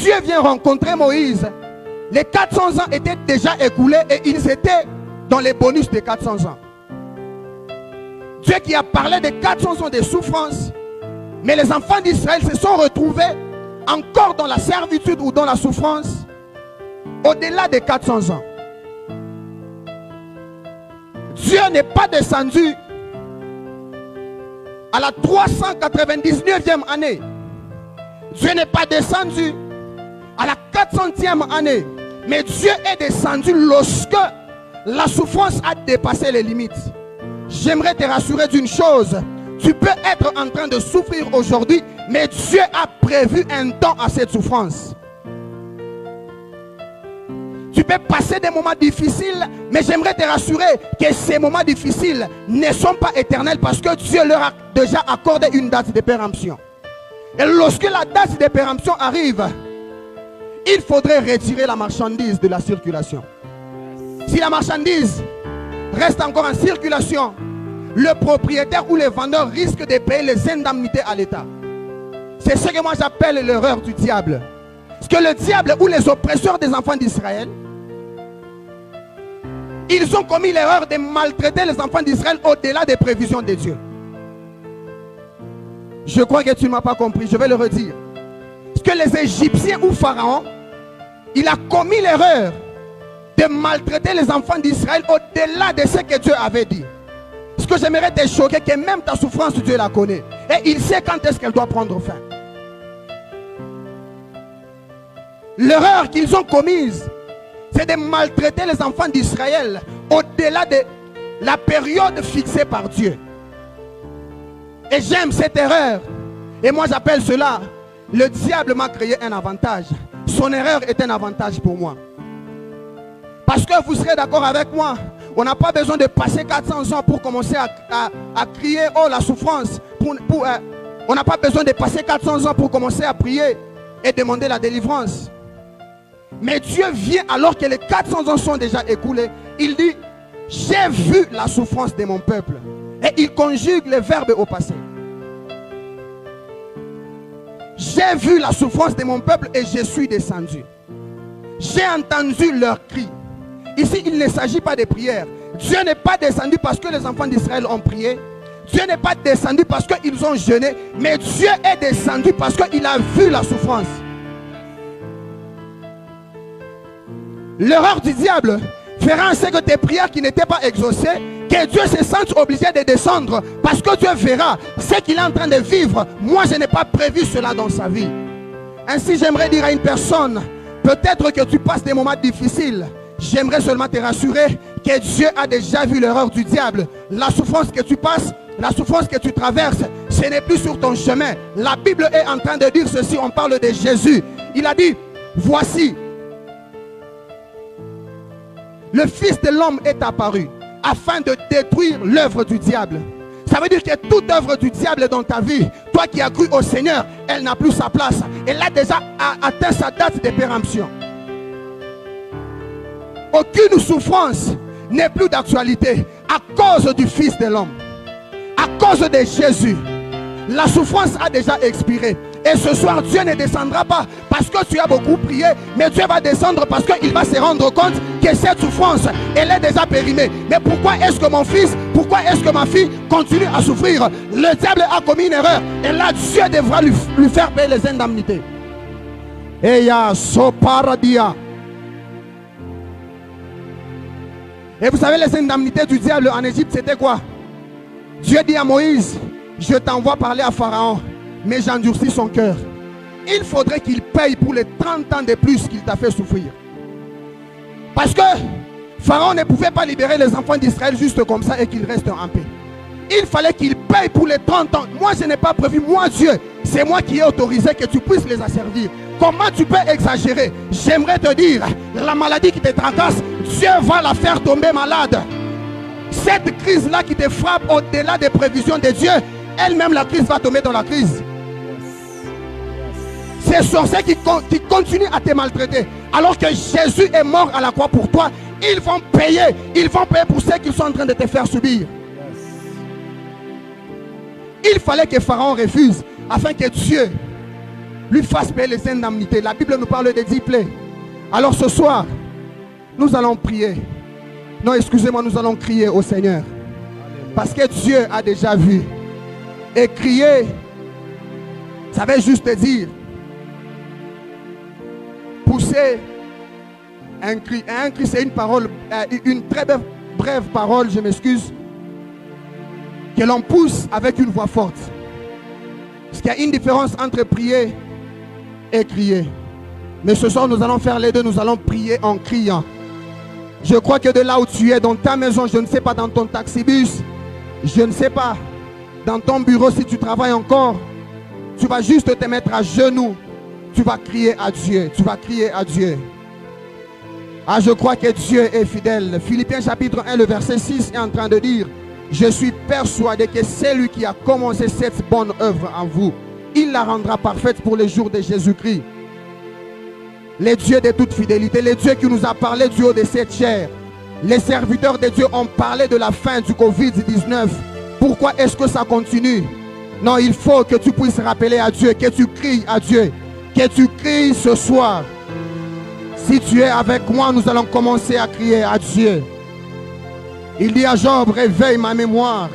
Dieu vient rencontrer Moïse. Les 400 ans étaient déjà écoulés et ils étaient dans les bonus des 400 ans. Dieu qui a parlé de 400 ans de souffrance, mais les enfants d'Israël se sont retrouvés encore dans la servitude ou dans la souffrance au-delà des 400 ans. Dieu n'est pas descendu à la 399e année. Dieu n'est pas descendu à la 400e année. Mais Dieu est descendu lorsque la souffrance a dépassé les limites. J'aimerais te rassurer d'une chose. Tu peux être en train de souffrir aujourd'hui, mais Dieu a prévu un temps à cette souffrance. Tu peux passer des moments difficiles, mais j'aimerais te rassurer que ces moments difficiles ne sont pas éternels parce que Dieu leur a déjà accordé une date de péremption. Et lorsque la date de péremption arrive, il faudrait retirer la marchandise de la circulation. Si la marchandise reste encore en circulation, le propriétaire ou les vendeurs risquent de payer les indemnités à l'État. C'est ce que moi j'appelle l'erreur du diable. Parce que le diable ou les oppresseurs des enfants d'Israël, ils ont commis l'erreur de maltraiter les enfants d'Israël au-delà des prévisions de Dieu. Je crois que tu ne m'as pas compris, je vais le redire. Parce que les Égyptiens ou Pharaon, il a commis l'erreur de maltraiter les enfants d'Israël au-delà de ce que Dieu avait dit. Ce que j'aimerais te choquer, que même ta souffrance, Dieu la connaît. Et il sait quand est-ce qu'elle doit prendre fin. L'erreur qu'ils ont commise, c'est de maltraiter les enfants d'Israël au-delà de la période fixée par Dieu. Et j'aime cette erreur. Et moi j'appelle cela, le diable m'a créé un avantage. Son erreur est un avantage pour moi. Parce que vous serez d'accord avec moi, on n'a pas besoin de passer 400 ans pour commencer à crier, oh la souffrance. On n'a pas besoin de passer 400 ans pour commencer à prier et demander la délivrance. Mais Dieu vient alors que les 400 ans sont déjà écoulés. Il dit, j'ai vu la souffrance de mon peuple. Et il conjugue les verbes au passé. J'ai vu la souffrance de mon peuple et je suis descendu. J'ai entendu leurs cris. Ici, il ne s'agit pas de prière. Dieu n'est pas descendu parce que les enfants d'Israël ont prié. Dieu n'est pas descendu parce qu'ils ont jeûné. Mais Dieu est descendu parce qu'il a vu la souffrance. L'erreur du diable fera en sorte que tes prières qui n'étaient pas exaucées, que Dieu se sente obligé de descendre parce que Dieu verra ce qu'il est en train de vivre. Moi, je n'ai pas prévu cela dans sa vie. Ainsi, j'aimerais dire à une personne, peut-être que tu passes des moments difficiles. J'aimerais seulement te rassurer que Dieu a déjà vu l'erreur du diable. La souffrance que tu passes, la souffrance que tu traverses, ce n'est plus sur ton chemin. La Bible est en train de dire ceci, on parle de Jésus. Il a dit, voici, le Fils de l'homme est apparu afin de détruire l'œuvre du diable. Ça veut dire que toute œuvre du diable dans ta vie, toi qui as cru au Seigneur, elle n'a plus sa place. Elle a déjà atteint sa date de péremption. Aucune souffrance n'est plus d'actualité à cause du Fils de l'homme. À cause de Jésus, la souffrance a déjà expiré. Et ce soir, Dieu ne descendra pas parce que tu as beaucoup prié, mais Dieu va descendre parce qu'il va se rendre compte que cette souffrance, elle est déjà périmée. Mais pourquoi est-ce que mon fils, pourquoi est-ce que ma fille continue à souffrir? Le diable a commis une erreur. Et là, Dieu devra lui faire payer les indemnités. Eya soparadia. Et vous savez, les indemnités du diable en Égypte, c'était quoi? Dieu dit à Moïse, je t'envoie parler à Pharaon, mais j'endurcis son cœur. Il faudrait qu'il paye pour les 30 ans de plus qu'il t'a fait souffrir. Parce que Pharaon ne pouvait pas libérer les enfants d'Israël juste comme ça et qu'ils restent en paix. Il fallait qu'il paye pour les 30 ans. Moi, je n'ai pas prévu. Moi, Dieu, c'est moi qui ai autorisé que tu puisses les asservir. Comment tu peux exagérer? J'aimerais te dire, la maladie qui te tracasse, Dieu va la faire tomber malade. Cette crise-là qui te frappe au-delà des prévisions de Dieu, elle-même, la crise va tomber dans la crise. Ces sorciers qui continuent à te maltraiter, alors que Jésus est mort à la croix pour toi, ils vont payer pour ce qu'ils sont en train de te faire subir. Il fallait que Pharaon refuse afin que Dieu lui fasse payer les indemnités. La Bible nous parle des 10 plaies. Alors ce soir, nous allons prier. Non, excusez-moi, nous allons crier au Seigneur. Parce que Dieu a déjà vu. Et crier, ça veut juste dire pousser un cri. Un cri, c'est une parole, une très brève parole, je m'excuse, que l'on pousse avec une voix forte. Parce qu'il y a une différence entre prier et crier. Mais ce soir, nous allons faire les deux. Nous allons prier en criant. Je crois que de là où tu es, dans ta maison, je ne sais pas, dans ton taxibus, je ne sais pas, dans ton bureau, si tu travailles encore, tu vas juste te mettre à genoux. Tu vas crier à Dieu. Tu vas crier à Dieu. Ah, je crois que Dieu est fidèle. Philippiens chapitre 1, le verset 6 est en train de dire: je suis persuadé que c'est lui qui a commencé cette bonne œuvre en vous. Il la rendra parfaite pour les jours de Jésus-Christ. Les dieux de toute fidélité, les dieux qui nous a parlé du haut de cette chair. Les serviteurs de Dieu ont parlé de la fin du Covid-19. Pourquoi est-ce que ça continue? Non, il faut que tu puisses rappeler à Dieu, que tu cries à Dieu, que tu cries ce soir. Si tu es avec moi, nous allons commencer à crier à Dieu. Il dit à Job: réveille ma mémoire.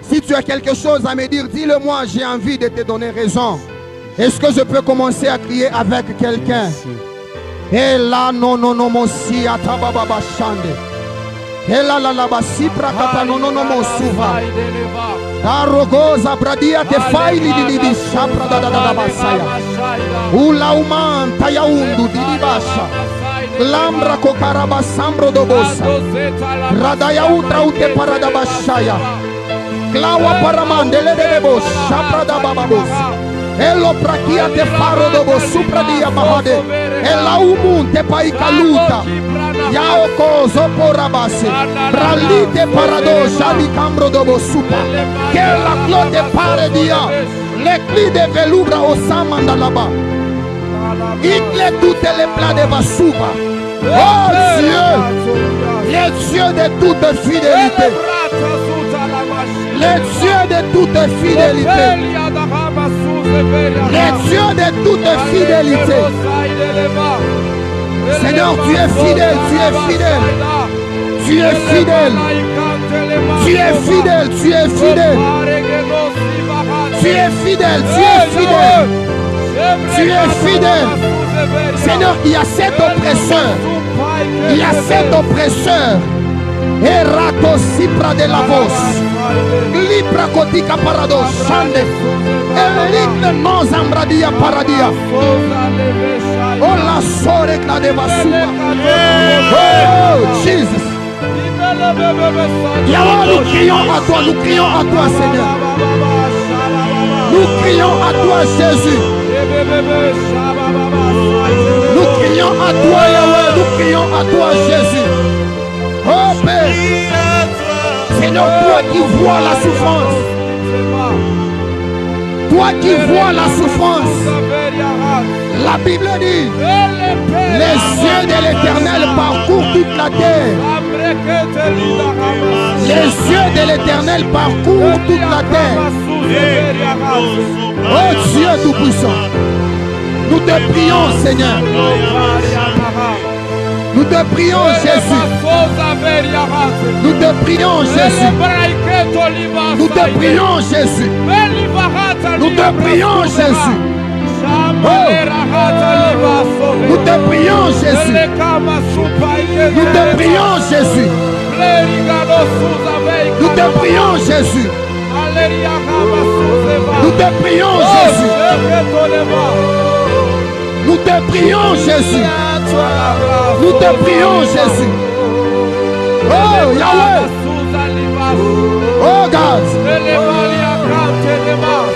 Si tu as quelque chose à me dire, dis-le-moi, j'ai envie de te donner raison. Est-ce que je peux commencer à crier avec quelqu'un? Et là, non, non, non, mon si, atababa chande. Et là, la basi, prakata, non, non, non, mon souva. Tarogoza, bradia, te faili, di chapra, da basaya. Ula uman, tayaundu, di basha. Lambra, kokaraba, sambro do bossa. Radaya, utra, ute, parada bashaya. Klawa, paramandele, de bos, chapra, da bababos. Elo prakia te faro dobo supra dia bahade. Ela umun te paika luta. Yao kozo porabase. Bralite parado shali cambro dobo supa. Que la clote pare dia. Le cli de velubra osamanda laba. Icle toutes les plats de basuba. Oh Dieu, les dieux de toute fidélité. Les dieux de toute fidélité. Les dieux de toute fidélité. Seigneur, tu es fidèle, tu es fidèle. Tu es fidèle. Tu es fidèle, tu es fidèle. Tu es fidèle, tu es fidèle. Tu es fidèle. Seigneur, il y a cet oppresseur. Il y a cet oppresseur. Erato sipra de la voz. Libra kotika parados shande. Eligne non zambradia paradia. Oh la sore la de basuba. Oh Jesus. Yahweh, nous crions à toi, Seigneur. Nous crions à toi, Jésus. Nous crions à toi, Yahweh. Nous crions à toi, Jésus. Oh Père. Seigneur, toi qui vois la souffrance. Toi qui vois la souffrance. La Bible dit: les yeux de l'Éternel parcourent toute la terre. Les yeux de l'Éternel parcourent toute la terre. Oh Dieu Tout-Puissant, nous te prions, Seigneur. Nous te prions, Jésus. Nous te prions, Jésus. Nous te prions, Jésus. Nous te prions, Jésus. Oh. Nous te prions, Jésus. Nous te prions, Jésus. Nous te prions, Jésus. Nous te prions, Jésus. Nous te prions, Jésus. Nous te prions, Jésus. Oh Yahweh. Oh God.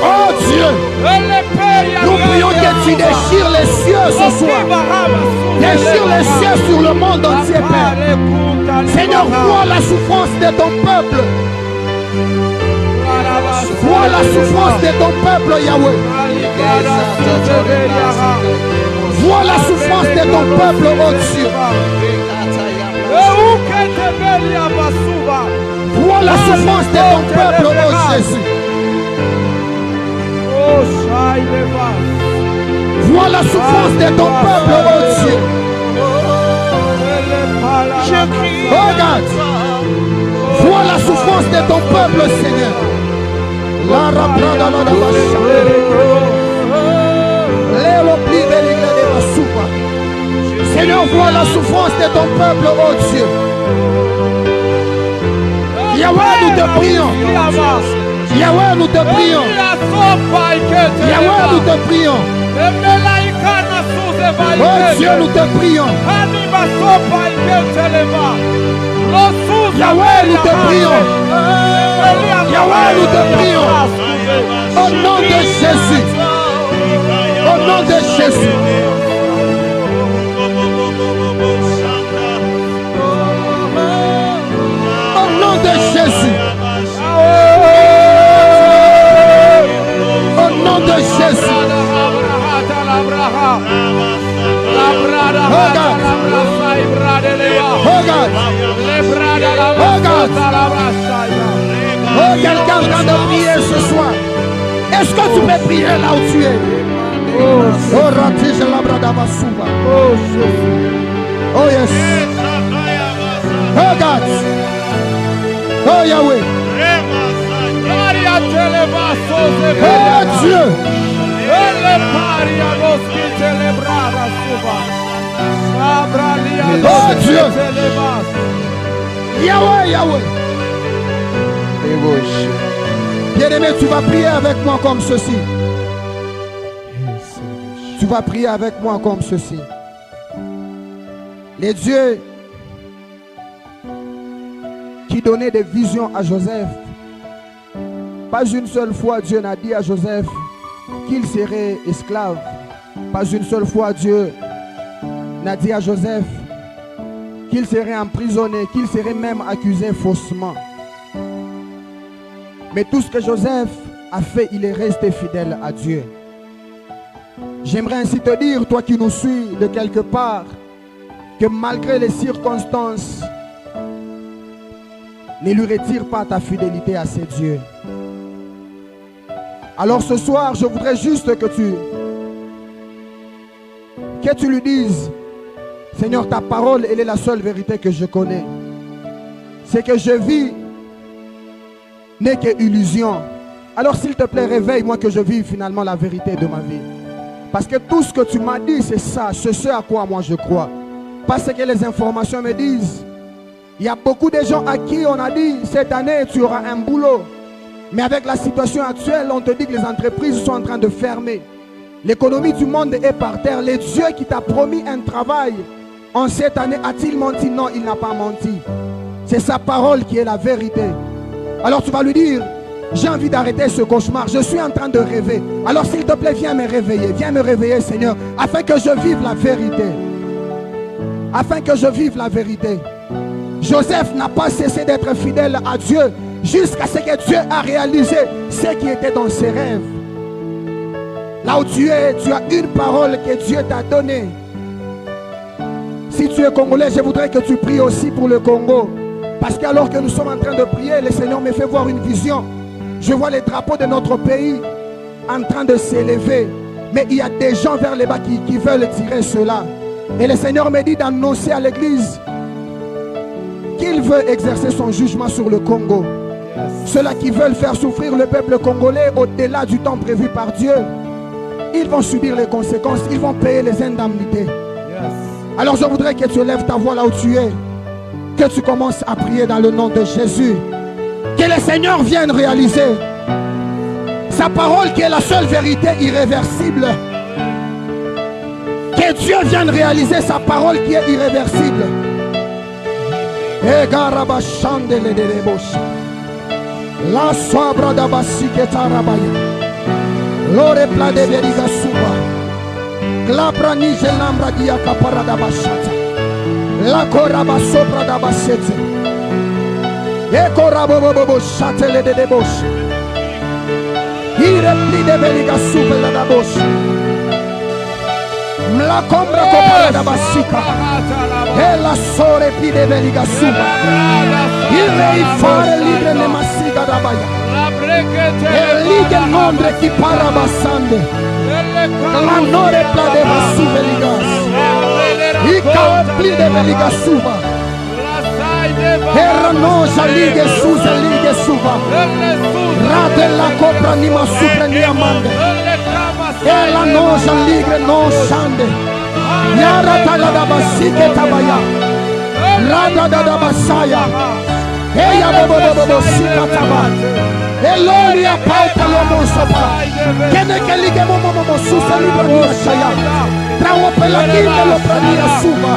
Oh Dieu. Nous prions que tu déchires les cieux ce soir. Déchire les cieux sur le monde entier, Père. Seigneur, vois la souffrance de ton peuple. Vois la souffrance de ton peuple, Yahweh. Vois la souffrance de ton peuple, oh Dieu. Vois la souffrance de ton peuple, oh Jésus. Vois la souffrance de ton peuple, oh Dieu. Regarde. Vois la souffrance de ton peuple, Seigneur. La raprada la dabasha. Lélo pli de l'igla de Basupa. Seigneur, vois la souffrance de ton peuple, oh Dieu. Yahweh, nous te prions. Yahweh, nous te prions. Yahweh, nous te prions. Oh Dieu, nous te prions. Yahweh, nous te prions. Yahweh, nous te prions. Au nom de Jésus. Au nom de Jésus. Au nom de Jésus. Au nom de Jésus. Regarde. Oh, quelqu'un est en train de prier ce soir. Est-ce que tu peux prier là où tu es? Oh, ratige la brada basuba. Oh, yes. Regarde. Oh, Yahweh. Oh, Dieu. Oh Dieu. Yahweh, Yahweh. Bien-aimé, tu vas prier avec moi comme ceci. Tu vas prier avec moi comme ceci. Les dieux qui donnaient des visions à Joseph, pas une seule fois Dieu n'a dit à Joseph qu'il serait esclave. Pas une seule fois Dieu n'a dit à Joseph qu'il serait emprisonné, qu'il serait même accusé faussement. Mais tout ce que Joseph a fait, il est resté fidèle à Dieu. J'aimerais ainsi te dire, toi qui nous suis de quelque part, que malgré les circonstances, ne lui retire pas ta fidélité à ces dieux. Alors ce soir, je voudrais juste que tu lui dises, Seigneur, ta parole, elle est la seule vérité que je connais. C'est que je vis n'est qu'illusion. Alors s'il te plaît, réveille-moi que je vive finalement la vérité de ma vie. Parce que tout ce que tu m'as dit, c'est ça, c'est ce à quoi moi je crois. Parce que les informations me disent, il y a beaucoup de gens à qui on a dit, cette année tu auras un boulot. Mais avec la situation actuelle, on te dit que les entreprises sont en train de fermer. L'économie du monde est par terre. Les dieux qui t'a promis un travail en cette année, a-t-il menti? Non, il n'a pas menti. C'est sa parole qui est la vérité. Alors tu vas lui dire, j'ai envie d'arrêter ce cauchemar. Je suis en train de rêver. Alors s'il te plaît, viens me réveiller. Viens me réveiller, Seigneur, afin que je vive la vérité. Afin que je vive la vérité. Joseph n'a pas cessé d'être fidèle à Dieu jusqu'à ce que Dieu a réalisé ce qui était dans ses rêves. Là où tu es, tu as une parole que Dieu t'a donnée. Si tu es congolais, je voudrais que tu pries aussi pour le Congo. Parce qu'alors que nous sommes en train de prier, le Seigneur me fait voir une vision. Je vois les drapeaux de notre pays en train de s'élever. Mais il y a des gens vers les bas qui veulent tirer cela. Et le Seigneur me dit d'annoncer à l'église qu'il veut exercer son jugement sur le Congo. Ceux-là qui veulent faire souffrir le peuple congolais au-delà du temps prévu par Dieu, ils vont subir les conséquences, ils vont payer les indemnités. Alors je voudrais que tu lèves ta voix là où tu es, que tu commences à prier dans le nom de Jésus. Que le Seigneur vienne réaliser sa parole qui est la seule vérité irréversible. Que Dieu vienne réaliser sa parole qui est irréversible. La sobra da basiketa rabaya. Lore pla de veriga suba. Glabra nije lambra dia kapara da bashata. La koraba sopra da basete. Eko rabo bobo shatele de debosh. Ire pli de veriga suba la da bosh. Mla kombra kopara da basika. E la sore pli de veriga suba. Ire fare libre ne masiga da baya. E lige nombre ki para basande. Clanore plade basuve ligas. Ika pli de veliga suva. Erano jalige suze lige suva. Rade la copra nima supre ni amande. Ela no jaligre no shande. Yara taga da basike tabaya. Rada da basaya. Eya bobo sika tabaya. Eloria pauta lomo sopa. Kene kelige momo susa libra shaya. Trawo pela kinde lo prania suba.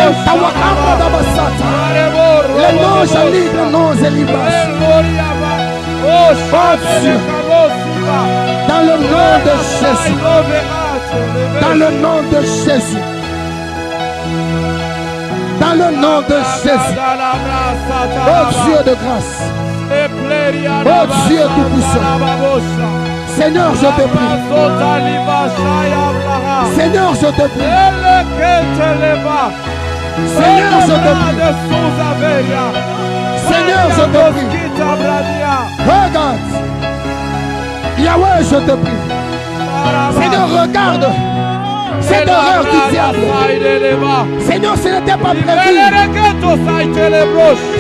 El tawakamba da basata. Le noja libre noze libras. Dans le nom de Jésus. Dans le nom de Jésus. Dans le nom de Jésus. Oh Dieu de grâce. Oh Dieu tout-puissant. Seigneur, je te prie. Seigneur, je te prie. Seigneur, je te prie. Seigneur, je te prie. Regarde. Yahweh, je te prie. Seigneur, regarde cette horreur du diable. Seigneur, ce n'était pas prévu.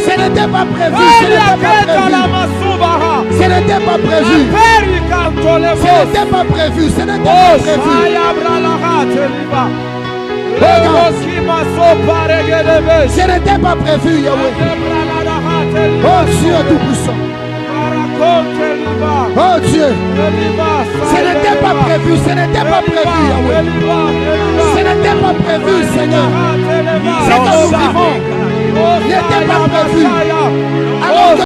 Ce n'était pas prévu. Ce n'était pas prévu. Ce n'était pas prévu. Ce n'était pas prévu. Regarde. Ce n'était pas prévu, Yahweh. Oh Dieu tout-puissant. Oh Dieu, ce n'était pas prévu, ce n'était pas prévu, Yahweh. Ce n'était pas prévu, Seigneur. Ce que nous vivons n'était pas prévu. Alors